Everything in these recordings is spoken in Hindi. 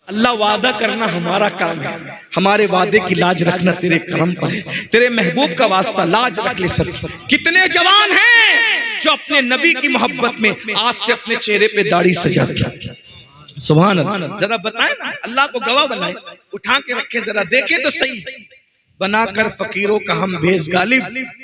अल्लाह वादा करना हमारा काम है, हमारे वादे की लाज रखना तेरे करम पर है। तेरे महबूब का वास्ता लाज रख ले। सब कितने जवान हैं जो अपने नबी की मोहब्बत में आज से अपने चेहरे पे दाढ़ी सजा दिया। सुभान अल्लाह। जरा बताए ना, अल्लाह को गवाह बनाए, उठा के रखे, जरा देखे तो सही। बनाकर फकीरों का हम भेज गालिब,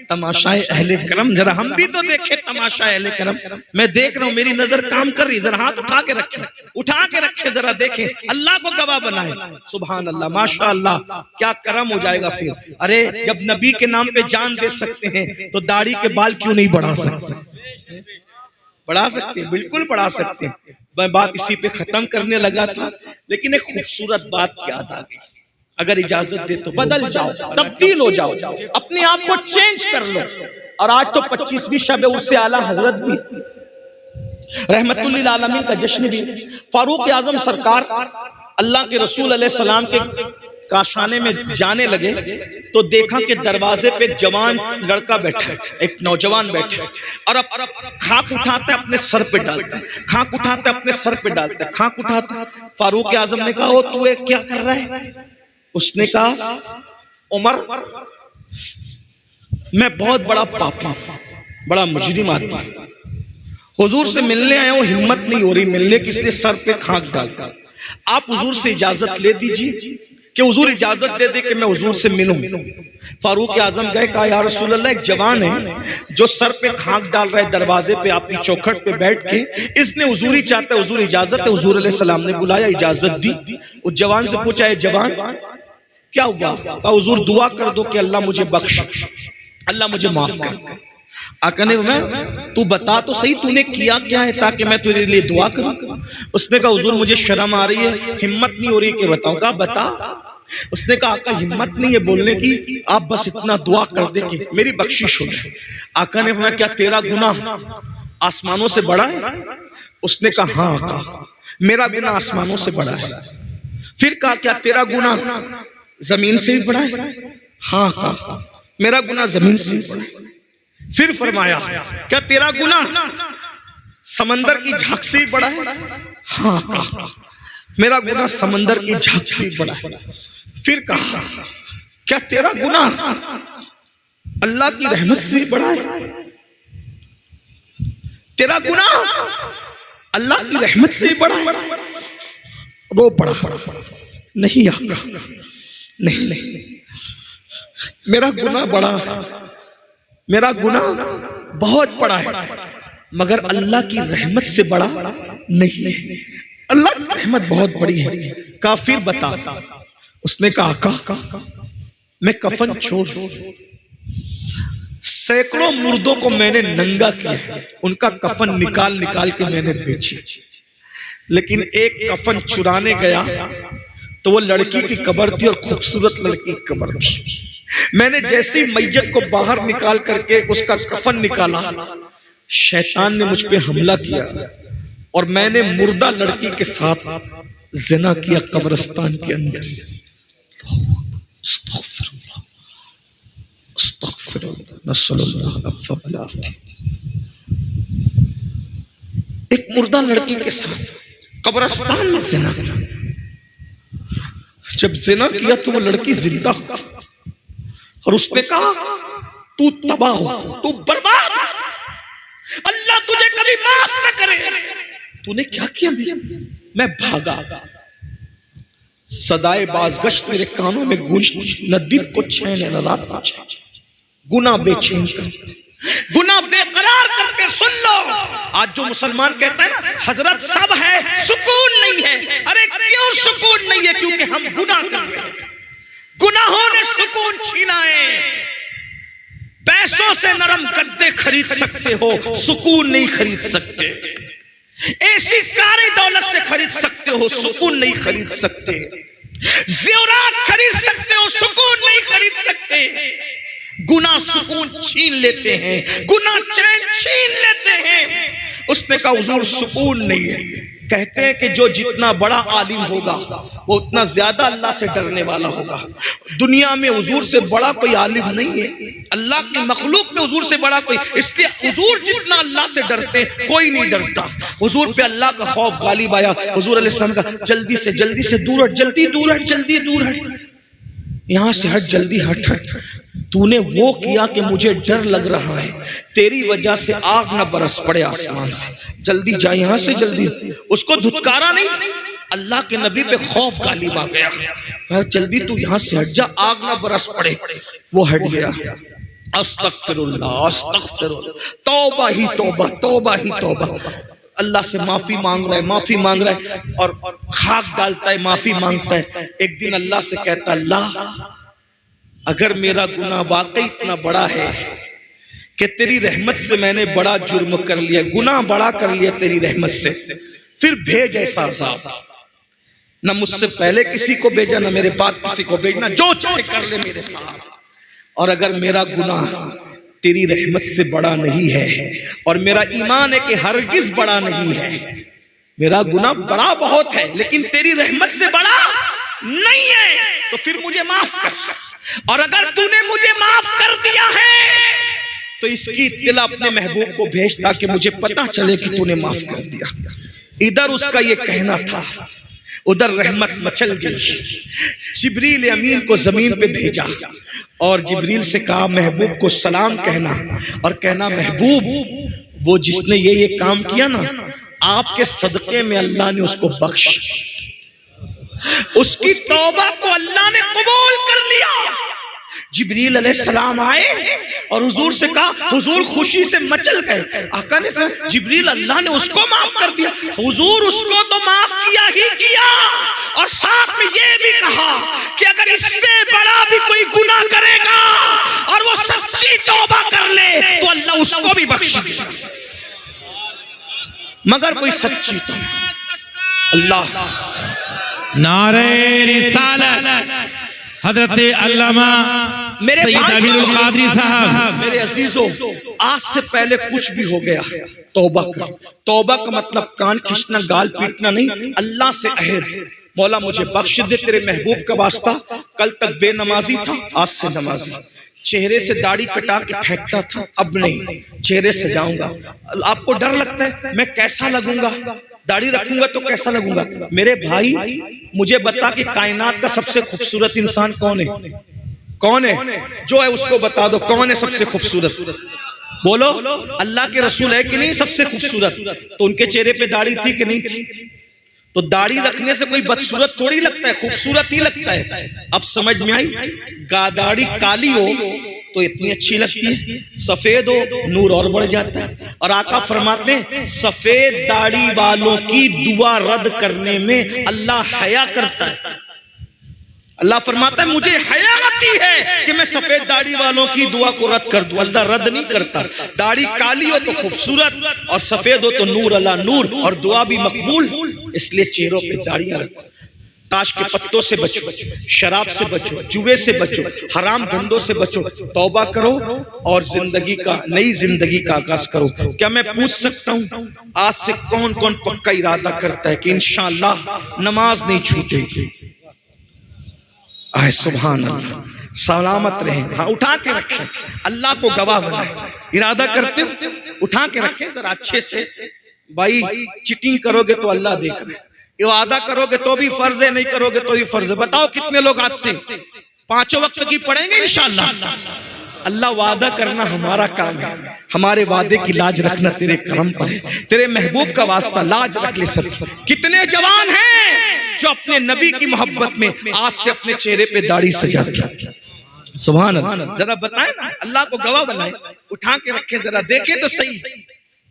तमाशाए अहले करम। जरा हम भी तो देखे तमाशाए अहले करम। मैं देख रहा हूँ, मेरी नजर काम कर रही, जरा हाथ उठा के रखे, उठा के रखे, जरा देखे, अल्लाह को गवाह बनाए। सुभान अल्लाह, माशा अल्लाह, क्या करम हो जाएगा फिर। अरे जब नबी के नाम पे जान दे सकते हैं तो दाढ़ी के बाल क्यों नहीं बढ़ा सकते? बढ़ा सकते हैं, बिल्कुल बढ़ा सकते हैं। मैं बात इसी पे खत्म करने लगा था, लेकिन एक खूबसूरत बात याद आ गई। अगर इजाजत दे तो बदल जाओ, तब्दील हो जाओ, अपने आप को चेंज कर लो। और आज तो 25वीं शब उर्से आला हजरत भी, रहमतुल लिल आलमीन का जश्न भी। फारूक आजम सरकार अल्लाह के रसूल अलैहि सलाम के काशाने में जाने लगे तो देखा कि दरवाजे पे एक जवान लड़का बैठा है, एक नौजवान बैठा है, और अब खाक उठाता है अपने सर पे डालता है, खाक उठाता है अपने सर पे डालता है, खाक उठाता। फारूक आजम ने कहा, ओ तू ये क्या कर रहा है? उसने कहा, उमर मैं बहुत बड़ा पापी, बड़ा मुजरिम आदमी, हुजूर से मिलने आया हूं, हिम्मत नहीं हो रही मिलने की, इसलिए सर पे खाक डाल। आप हुजूर से इजाजत ले दीजिए कि हुजूर इजाजत दे दे कि मैं हुजूर से मिलूं। फारूक आजम गए, कहा या रसूल अल्लाह, एक जवान है जो सर पे खाक डाल रहा है दरवाजे पे आपकी चौखट पे बैठ के, इसने हुजूरी चाहता है, हुजूर इजाजत है। हुजूर अलैहि सलाम ने बुलाया, इजाजत दी। उस जवान से पूछा, है जवान क्या हुआ? कहा हुजूर दुआ कर दो कि अल्लाह मुझे बख्श, अल्लाह मुझे माफ कर। आका ने मैं, तू बता तो सही तूने किया क्या है ताकि मैं तेरे लिए दुआ करूं। उसने कहा हुजूर मुझे शर्म आ रही है, हिम्मत नहीं हो रही कि बताऊं। कहा बता। उसने कहा आका हिम्मत नहीं है बोलने की, आप बस इतना दुआ कर दे कि मेरी बख्शिश हो जाए। आका ने कहा क्या तेरा गुनाह आसमानों से बड़ा है? उसने कहा हाँ आका, मेरा गुनाह आसमानों से बड़ा है। फिर कहा क्या तेरा गुनाह जमीन से भी बड़ा है? हाँ आका, मेरा गुनाह जमीन से भी बड़ा है। फिर फरमाया क्या तेरा गुनाह समंदर की झांक से बड़ा है? हाँ आका, मेरा गुनाह समंदर की झांक से बड़ा है। फिर कहा क्या तेरा गुनाह अल्लाह की रहमत से भी बड़ा है? तेरा गुनाह अल्लाह की रहमत से भी बड़ा है? वो बड़ा नहीं आका, नहीं, मेरा गुनाह बड़ा, मेरा गुनाह बहुत बड़ा है, मगर अल्लाह की रहमत से बड़ा नहीं। अल्लाह की रहमत बहुत बड़ी है। काफिर बता। उसने कहा आका मैं कफन छोड़, सैकड़ों मुर्दों को मैंने नंगा किया है, उनका कफन निकाल निकाल के मैंने बेचे, लेकिन एक कफन चुराने गया तो वो लड़की की कब्र थी और खूबसूरत लड़की की कब्र थी। मैंने जैसी मैयत को बाहर निकाल करके उसका कफन निकाला, शैतान ने मुझ पे हमला किया और मैंने मुर्दा लड़की के साथ जिना किया कब्रिस्तान के अंदर। एक मुर्दा लड़की के साथ कब्रिस्तान में जिना। जब जिना किया तो वो लड़की जिंदा हो और उसने कहा तू तबाह हो, तू बर्बाद, अल्लाह तुझे कभी माफ न करे। तूने क्या किया? मैं भागा, सदाए बाज़गश्त मेरे कानों में गूंजती, न दिन को चैन न रात को चैन, गुनाह बेचैन करते, गुनाह बेकरार करके। सुन लो, आज जो मुसलमान कहता है ना हजरत सब है सुकून नहीं है, अरे क्यों सुकून नहीं है? क्योंकि हम गुनाह कर रहे हैं, गुनाहों ने सुकून छीना है। पैसों से नरम गद्दे खरीद सकते हो, सुकून नहीं खरीद सकते। ऐसी सारी दौलत से खरीद सकते हो, सुकून नहीं खरीद सकते। ज़ेवरात खरीद सकते हो, सुकून नहीं खरीद सकते। गुनाह सुकून छीन लेते हैं, गुनाह चैन छीन लेते हैं। उसने कहा हुजूर सुकून नहीं है। कहते हैं कि जो जितना बड़ा आलिम होगा वो उतना ज्यादा अल्लाह से डरने वाला होगा। दुनिया में हुजूर से बड़ा कोई आलिम नहीं है, अल्लाह की मखलूक में हुजूर से बड़ा कोई, इसलिए हुजूर जितना अल्लाह से डरते कोई नहीं डरता। हुजूर पे अल्लाह का खौफ गालिब आया। हुजूर अलैहिस्सलाम का जल्दी से दूर हट, जल्दी दूर हट, जल्दी दूर हट, यहाँ से हट, जल्दी हट हट। तूने वो किया कि मुझे डर लग रहा है, तेरी वजह से आग न बरस पड़े आसमान से, जल्दी जा यहाँ से, जल्दी। उसको धुतकारा नहीं, अल्लाह के नबी पे खौफ गालिब आ गया। जल्दी तू यहाँ से हट जा, आग न बरस पड़े। वो हट गया। अस्तगफिरुल्लाह, अस्तगफिरुल्लाह, तौबा ही तौबा, तौबा ही तौबा। अल्लाह से माफी मांग रहा है, माफी मांग रहा है, और खाक डालता है, माफी मांगता है। एक दिन अल्लाह से कहता, अल्लाह अगर मेरा गुनाह वाकई इतना बड़ा है कि तेरी रहमत से मैंने बड़ा जुर्म कर लिया, गुनाह बड़ा कर लिया तेरी रहमत से, फिर भेज ऐसा अज़ाब, न मुझसे पहले किसी को भेजा, न मेरे बाद किसी को भेजना, जो चाहे कर ले मेरे साथ। और अगर मेरा गुनाह तेरी रहमत से बड़ा नहीं है, और मेरा ईमान है कि हरगिज बड़ा नहीं है, मेरा गुनाह बड़ा बहुत है लेकिन तेरी रहमत से बड़ा नहीं है, तो फिर मुझे माफ कर। और अगर तूने मुझे माफ कर दिया है तो इसकी इत्तला अपने महबूब को भेज, ताकि मुझे पता चले कि तूने माफ कर दिया। इधर उसका ये कहना था, उधर रहमत मचल गई। जिब्रील अमीन को जमीन पे भेजा और जिब्रील से कहा महबूब को सलाम कहना, और कहना महबूब वो जिसने ये काम किया ना, आपके सदके में अल्लाह ने उसको बख्श, उसकी तौबा को अल्लाह ने कबूल कर लिया। जिब्रील अलैहिस्सलाम आए और हुजूर से कहा, हुजूर खुशी से मचल गए। आका ने कहा जिब्रील अल्लाह ने उसको माफ कर दिया। हुजूर उसको तो माफ किया ही किया, और साथ में ये भी कहा कि अगर इससे बड़ा भी कोई गुनाह करेगा और वो सच्ची तौबा कर ले तो अल्लाह उसको भी बख्शेगा, मगर कोई सच्ची तौबा। अल्लाह नारे रिसालत हजरत अल्लामा मेरे सैयद अमीरुल कादरी साहब। मेरे अजीजों, आज से पहले कुछ भी हो गया तौबा कर। तौबा का मतलब कान खींचना, गाल पीटना नहीं, अल्लाह से अहद, मौला मुझे बख्श दे तेरे महबूब का वास्ता। कल तक बेनमाजी था, आज से नमाजी। चेहरे से दाढ़ी कटा के फेंकता था, अब नहीं, चेहरे से जाऊंगा। आपको डर लगता है मैं कैसा लगूंगा, दाढ़ी रखूंगा तो कैसा लगूंगा? मेरे भाई मुझे बता कि कायनात का सबसे खूबसूरत इंसान कौन है? कौन है? जो है उसको बता दो, कौन है सबसे खूबसूरत? बोलो। अल्लाह के रसूल है कि नहीं सबसे खूबसूरत? तो उनके चेहरे पे दाढ़ी थी कि नहीं थी? तो दाढ़ी रखने से कोई बदसूरत थोड़ी लगता है, खूबसूरत ही लगता है। अब समझ में आई? दाढ़ी काली हो तो इतनी अच्छी लगती है, सफेद हो नूर और बढ़ जाता है। और आका फरमाते हैं सफेद दाढ़ी वालों की दुआ रद्द करने में अल्लाह हया करता है। अल्लाह फरमाता है मुझे हया आती है कि मैं सफेद दाढ़ी वालों की दुआ को रद्द कर दूं। अल्लाह रद्द नहीं करता। दाढ़ी काली हो तो खूबसूरत, और सफेद हो तो नूर अल्लाह नूर, और दुआ भी मकबूल। इसलिए चेहरों पे दाढ़ियां रखो। ताश के पत्तों से बचो, शराब से बचो, जुए से बचो, हराम धंधों से बचो, तौबा करो और जिंदगी का, नई जिंदगी का आगाज करो। क्या मैं पूछ सकता हूँ आज से कौन कौन पक्का इरादा करता है कि इंशाअल्लाह नमाज नहीं छूटेगी? आए सुभान अल्लाह, सलामत रहे। हाँ, उठा के रखें, अल्लाह को गवाह बनाए। इरादा करते हो उठा के रखें जरा अच्छे से। भाई चीटिंग करोगे तो अल्लाह देख रहे, इबादा करोगे तो भी फर्ज है, नहीं करोगे तो भी फर्ज है। बताओ कितने लोग आज से 5 वक्त की पढ़ेंगे इंशाअल्लाह? अल्लाह वादा करना हमारा काम है, हमारे वादे की लाज रखना तेरे करम पर है। तेरे महबूब का वास्ता लाज रख ले सब। कितने जवान हैं जो अपने नबी की मोहब्बत में आज से अपने चेहरे पे दाढ़ी सजा दिया? सुभान अल्लाह। जरा बताए ना, अल्लाह को गवाह बनाए, उठा के रखे, जरा देखे तो सही।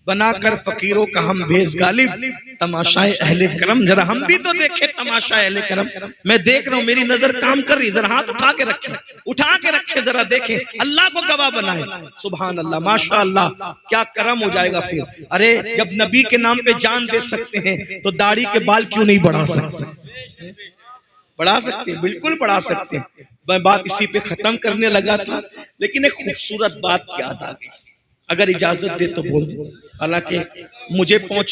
बनाकर फकीरों का हम भेज गालिब, तमाशाए अहले करम। जरा हम भी तो देखे तमाशा अहले करम। मैं देख रहा हूँ, मेरी नजर काम कर रही। जरा हाथ उठा के रखे, उठा के रखे, जरा देखे, अल्लाह को गवाह बनाए। सुभान अल्लाह, माशा अल्लाह, क्या करम हो जाएगा फिर। अरे जब नबी के नाम पे जान दे सकते हैं तो दाढ़ी के बाल क्यों नहीं बढ़ा सकते? बढ़ा सकते, बिल्कुल बढ़ा सकते। मैं बात इसी पे खत्म करने लगा था, लेकिन एक खूबसूरत बात याद आ गई, अगर इजाजत दे तो बोल दो। हालांकि मुझे पहुंच